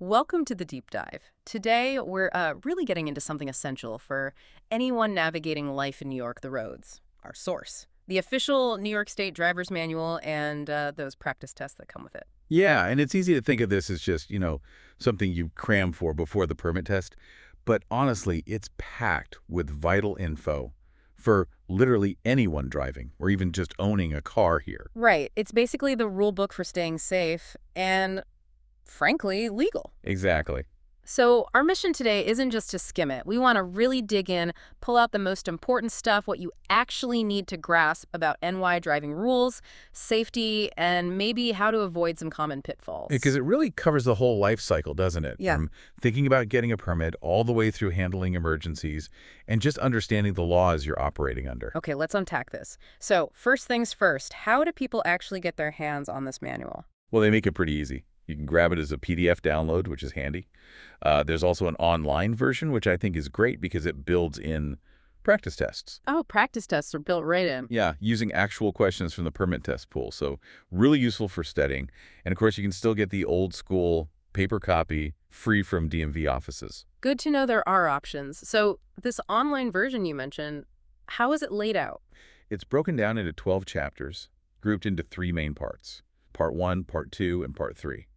Welcome to the deep dive. Today, we're really getting into something essential for anyone navigating life in New York, the roads, our source, the official New York State driver's manual and those practice tests that come with it. Yeah, and it's easy to think of this as just, something you cram for before the permit test. But honestly, it's packed with vital info for literally anyone driving or even just owning a car here. Right. It's basically the rule book for staying safe and, frankly, legal. Exactly. So, our mission today isn't just to skim it. We want to really dig in, pull out the most important stuff, what you actually need to grasp about NY driving rules, safety, and maybe how to avoid some common Because pitfalls. it really covers the whole life cycle, doesn't it? Yeah. From thinking about getting a permit all the way through handling emergencies and just understanding the laws you're operating under. Okay, let's unpack this. So, first things first, how do people actually get their hands on this manual? Well, they make it pretty easy. You can grab it as a PDF download, which is handy. There's also an online version, which I think is great because it builds in practice tests. Oh, practice tests are built right in. Yeah, using actual questions from the permit test pool. So really useful for studying. And of course, you can still get the old school paper copy free from DMV offices. Good to know there are options. So, this online version you mentioned, how is it laid out? It's broken down into 12 chapters, grouped into three main parts: Part 1, Part 2, and Part 3.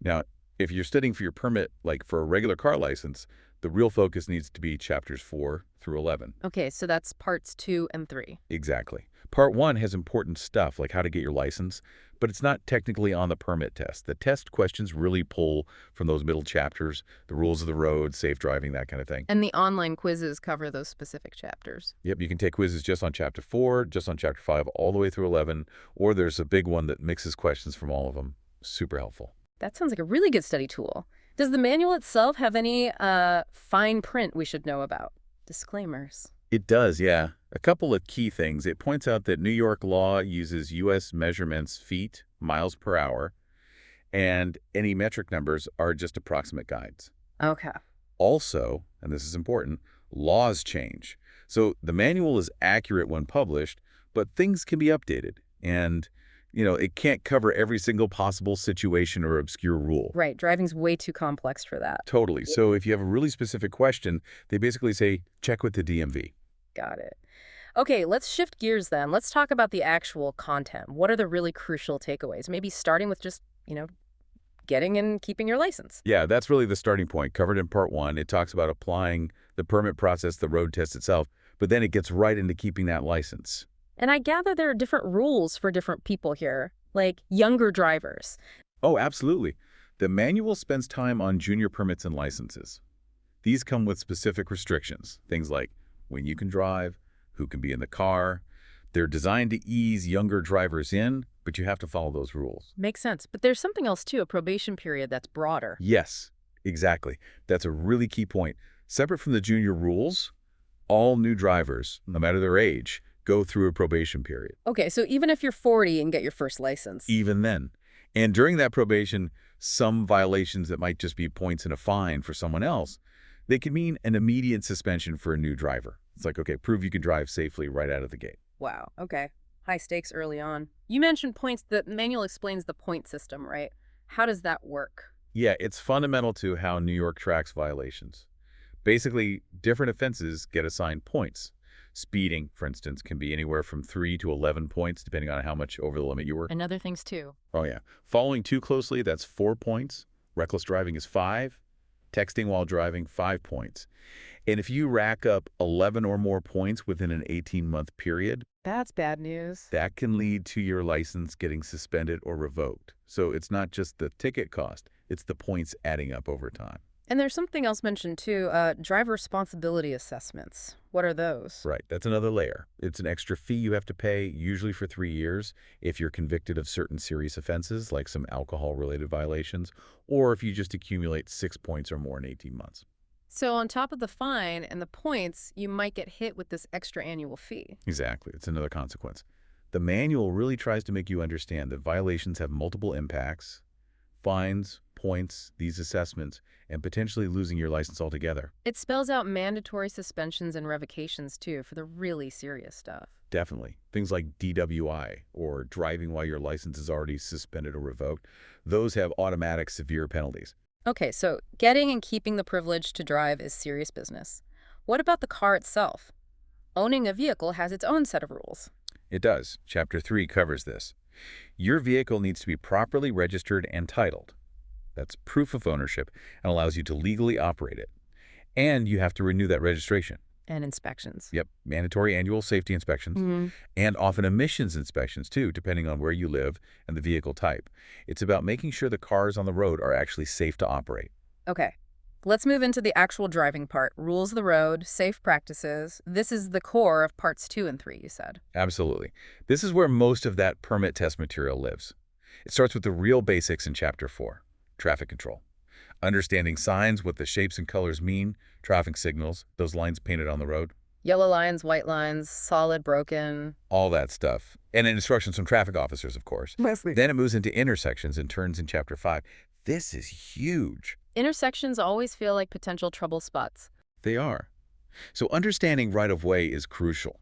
Now, if you're studying for your permit, like for a regular car license, the real focus needs to be chapters 4 through 11. Okay, so that's parts 2 and 3. Exactly. Part 1 has important stuff like how to get your license, but it's not technically on the permit test. The test questions really pull from those middle chapters, the rules of the road, safe driving, that kind of thing. And the online quizzes cover those specific chapters. Yep, you can take quizzes just on chapter 4, just on chapter 5, all the way through 11, or there's a big one that mixes questions from all of them. Super helpful. That sounds like a really good study tool. Does the manual itself have any fine print we should know about? Disclaimers. It does, yeah. A couple of key things. It points out that New York law uses U.S. measurements, feet, miles per hour, and any metric numbers are just approximate guides. Okay. Also, and this is important, laws change. So the manual is accurate when published, but things can be updated. And, it can't cover every single possible situation or obscure rule. Right, driving's way too complex for that. Totally. So if you have a really specific question, they basically say, check with the DMV. Got it. Okay, let's shift gears then. Let's talk about the actual content. What are the really crucial takeaways? Maybe starting with just, getting and keeping your license. Yeah, that's really the starting point. Covered in Part 1, it talks about applying the permit process, the road test itself, but then it gets right into keeping that license. And I gather there are different rules for different people here, like younger drivers. Oh, absolutely. The manual spends time on junior permits and licenses. These come with specific restrictions, things like when you can drive, who can be in the car. They're designed to ease younger drivers in, but you have to follow those rules. Makes sense. But there's something else too, a probation period that's broader. Yes, exactly. That's a really key point. Separate from the junior rules, all new drivers, no matter their age, go through a probation period. Okay, so even if you're 40 and get your first license. Even then. And during that probation, some violations that might just be points and a fine for someone else, they can mean an immediate suspension for a new driver. It's like, okay, prove you can drive safely right out of the gate. Wow, okay. High stakes early on. You mentioned points. The manual explains the point system, right? How does that work? Yeah, it's fundamental to how New York tracks violations. Basically, different offenses get assigned points. Speeding, for instance, can be anywhere from 3 to 11 points, depending on how much over the limit you were. And other things too. Oh, yeah. Following too closely, that's 4 points. Reckless driving is 5. Texting while driving, 5 points. And if you rack up 11 or more points within an 18-month period, That's bad news. that can lead to your license getting suspended or revoked. So it's not just the ticket cost, it's the points adding up over time. And there's something else mentioned too, driver responsibility assessments. What are those? Right, that's another layer. It's an extra fee you have to pay, usually for 3 years, if you're convicted of certain serious offenses, like some alcohol-related violations, or if you just accumulate 6 points or more in 18 months. So on top of the fine and the points, you might get hit with this extra annual fee. Exactly, it's another consequence. The manual really tries to make you understand that violations have multiple impacts: fines, points, these assessments, and potentially losing your license altogether. It spells out mandatory suspensions and revocations, too, for the really serious stuff. Definitely. Things like DWI, or driving while your license is already suspended or revoked, those have automatic severe penalties. Okay, so getting and keeping the privilege to drive is serious business. What about the car itself? Owning a vehicle has its own set of rules. It does. Chapter 3 covers this. Your vehicle needs to be properly registered and titled. That's proof of ownership and allows you to legally operate it. And you have to renew that registration. And inspections. Yep, mandatory annual safety inspections, and often emissions inspections too, depending on where you live and the vehicle type. It's about making sure the cars on the road are actually safe to operate. Okay, let's move into the actual driving part. Rules of the road, safe practices. This is the core of parts 2 and 3, you said. Absolutely. This is where most of that permit test material lives. It starts with the real basics in Chapter 4, traffic control. Understanding signs, what the shapes and colors mean, traffic signals, those lines painted on the road. Yellow lines, white lines, solid, broken. All that stuff. And instructions from traffic officers, of course. Leslie. Then it moves into intersections and turns in Chapter 5. This is huge. Intersections always feel like potential trouble spots. They are. So understanding right-of-way is crucial.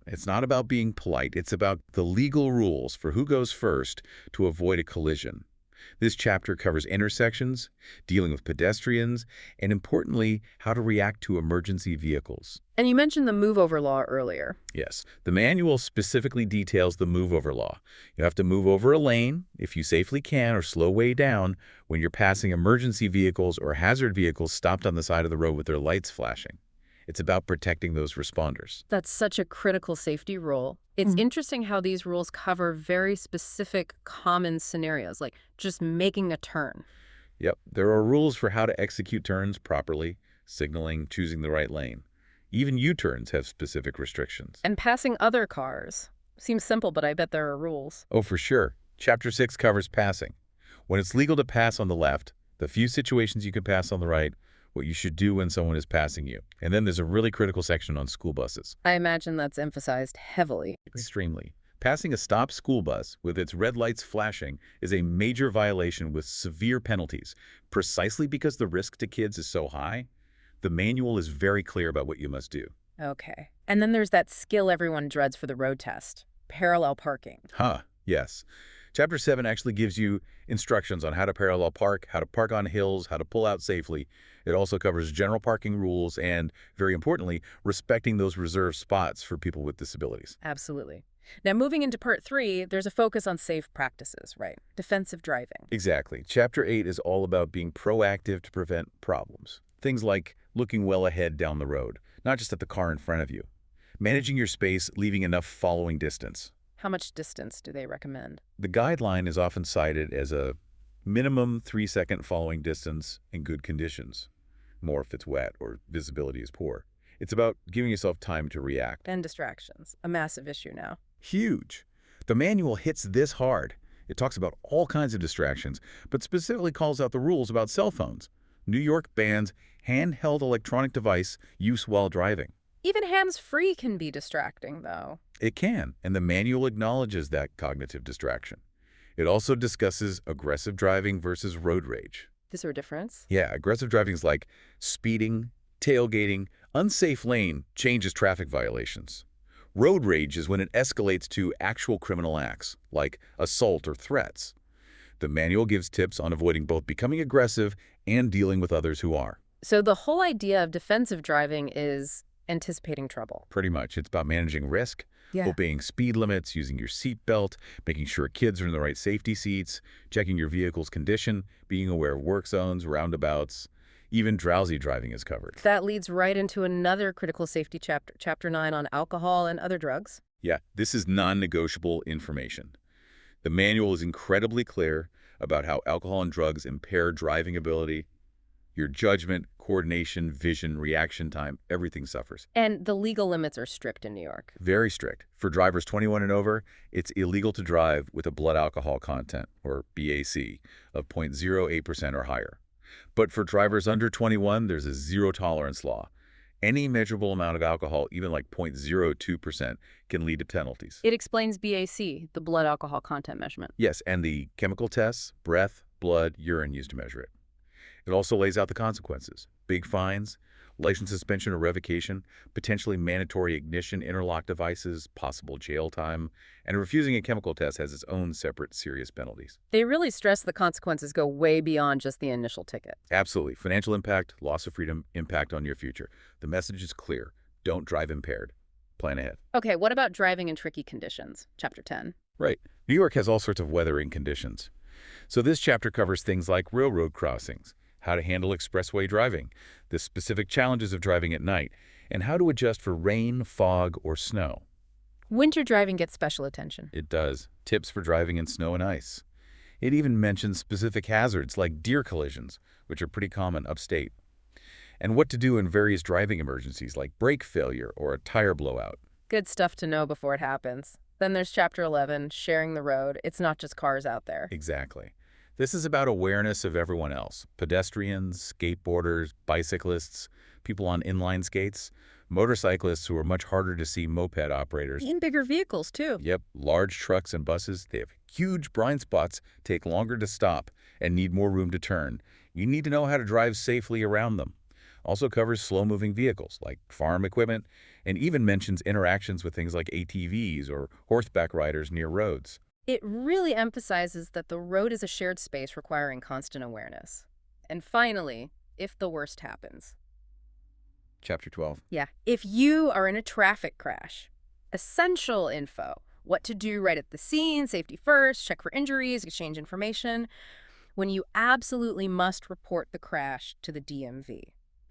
It's not about being polite. It's about the legal rules for who goes first to avoid a collision. This chapter covers intersections, dealing with pedestrians, and importantly, how to react to emergency vehicles. And you mentioned the move-over law earlier. Yes, the manual specifically details the move-over law. You have to move over a lane if you safely can or slow way down when you're passing emergency vehicles or hazard vehicles stopped on the side of the road with their lights flashing. It's about protecting those responders. That's such a critical safety rule. It's interesting how these rules cover very specific common scenarios, like just making a turn. Yep, there are rules for how to execute turns properly, signaling, choosing the right lane. Even U-turns have specific restrictions. And passing other cars. Seems simple, but I bet there are rules. Oh, for sure. Chapter 6 covers passing. When it's legal to pass on the left, the few situations you can pass on the right, what you should do when someone is passing you. And then there's a really critical section on school buses. I imagine that's emphasized heavily. Extremely. Passing a stopped school bus with its red lights flashing is a major violation with severe penalties. Precisely because the risk to kids is so high, the manual is very clear about what you must do. Okay. And then there's that skill everyone dreads for the road test, parallel parking. Yes. Chapter 7 actually gives you instructions on how to parallel park, how to park on hills, how to pull out safely. It also covers general parking rules and, very importantly, respecting those reserved spots for people with disabilities. Absolutely. Now, moving into part 3, there's a focus on safe practices, right? Defensive driving. Exactly. Chapter 8 is all about being proactive to prevent problems. Things like looking well ahead down the road, not just at the car in front of you. Managing your space, leaving enough following distance. How much distance do they recommend? The guideline is often cited as a minimum 3-second following distance in good conditions, more if it's wet or visibility is poor. It's about giving yourself time to react. And distractions, a massive issue now. Huge. The manual hits this hard. It talks about all kinds of distractions, but specifically calls out the rules about cell phones. New York bans handheld electronic device use while driving. Even hands-free can be distracting, though. It can, and the manual acknowledges that cognitive distraction. It also discusses aggressive driving versus road rage. Is there a difference? Yeah, aggressive driving is like speeding, tailgating, unsafe lane changes traffic violations. Road rage is when it escalates to actual criminal acts, like assault or threats. The manual gives tips on avoiding both becoming aggressive and dealing with others who are. So the whole idea of defensive driving is anticipating trouble. Pretty much. It's about managing risk, obeying speed limits, using your seatbelt, making sure kids are in the right safety seats, checking your vehicle's condition, being aware of work zones, roundabouts. Even drowsy driving is covered. That leads right into another critical safety chapter, Chapter 9 on alcohol and other drugs. Yeah, this is non-negotiable information. The manual is incredibly clear about how alcohol and drugs impair driving ability. Your judgment, coordination, vision, reaction time, everything suffers. And the legal limits are strict in New York. Very strict. For drivers 21 and over, it's illegal to drive with a blood alcohol content, or BAC, of 0.08% or higher. But for drivers under 21, there's a zero-tolerance law. Any measurable amount of alcohol, even like 0.02%, can lead to penalties. It explains BAC, the blood alcohol content measurement. Yes, and the chemical tests, breath, blood, urine used to measure it. It also lays out the consequences: big fines, license suspension or revocation, potentially mandatory ignition interlock devices, possible jail time, and refusing a chemical test has its own separate serious penalties. They really stress the consequences go way beyond just the initial ticket. Absolutely. Financial impact, loss of freedom, impact on your future. The message is clear. Don't drive impaired. Plan ahead. Okay, what about driving in tricky conditions? Chapter 10. Right. New York has all sorts of weathering conditions. So this chapter covers things like railroad crossings, how to handle expressway driving, the specific challenges of driving at night, and how to adjust for rain, fog, or snow. Winter driving gets special attention. It does. Tips for driving in snow and ice. It even mentions specific hazards like deer collisions, which are pretty common upstate, and what to do in various driving emergencies like brake failure or a tire blowout. Good stuff to know before it happens. Then there's Chapter 11, sharing the road. It's not just cars out there. Exactly. This is about awareness of everyone else: pedestrians, skateboarders, bicyclists, people on inline skates, motorcyclists who are much harder to see, moped operators. In bigger vehicles, too. Yep, large trucks and buses, they have huge blind spots, take longer to stop, and need more room to turn. You need to know how to drive safely around them. Also covers slow-moving vehicles like farm equipment, and even mentions interactions with things like ATVs or horseback riders near roads. It really emphasizes that the road is a shared space requiring constant awareness. And finally, if the worst happens. Chapter 12. Yeah. If you are in a traffic crash, essential info. What to do right at the scene, safety first, check for injuries, exchange information. When you absolutely must report the crash to the DMV.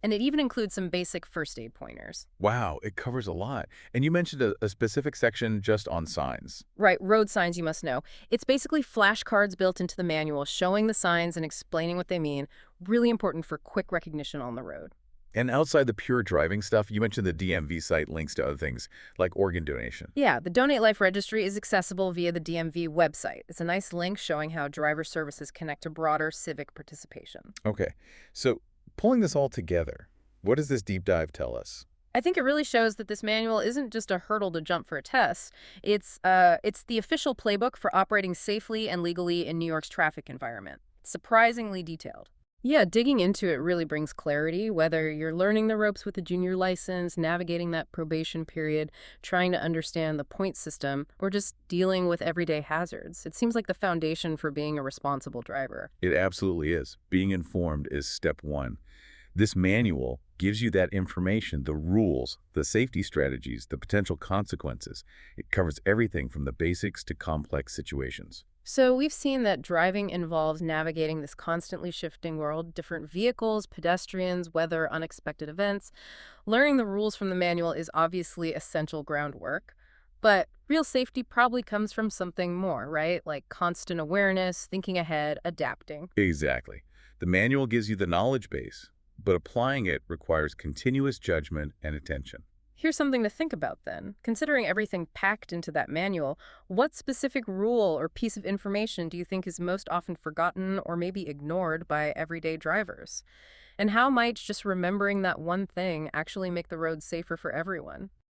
And it even includes some basic first aid pointers. Wow, it covers a lot. And you mentioned a specific section just on signs. Right, road signs you must know. It's basically flashcards built into the manual showing the signs and explaining what they mean. Really important for quick recognition on the road. And outside the pure driving stuff, you mentioned the DMV site links to other things, like organ donation. Yeah, the Donate Life Registry is accessible via the DMV website. It's a nice link showing how driver services connect to broader civic participation. Okay, so pulling this all together, what does this deep dive tell us? I think it really shows that this manual isn't just a hurdle to jump for a test. It's the official playbook for operating safely and legally in New York's traffic environment. It's surprisingly detailed. Yeah, digging into it really brings clarity, whether you're learning the ropes with a junior license, navigating that probation period, trying to understand the point system, or just dealing with everyday hazards. It seems like the foundation for being a responsible driver. It absolutely is. Being informed is step one. This manual gives you that information, the rules, the safety strategies, the potential consequences. It covers everything from the basics to complex situations. So we've seen that driving involves navigating this constantly shifting world, different vehicles, pedestrians, weather, unexpected events. Learning the rules from the manual is obviously essential groundwork, but real safety probably comes from something more, right? Like constant awareness, thinking ahead, adapting. Exactly. The manual gives you the knowledge base, but applying it requires continuous judgment and attention. Here's something to think about then. Considering everything packed into that manual, what specific rule or piece of information do you think is most often forgotten or maybe ignored by everyday drivers? And how might just remembering that one thing actually make the road safer for everyone?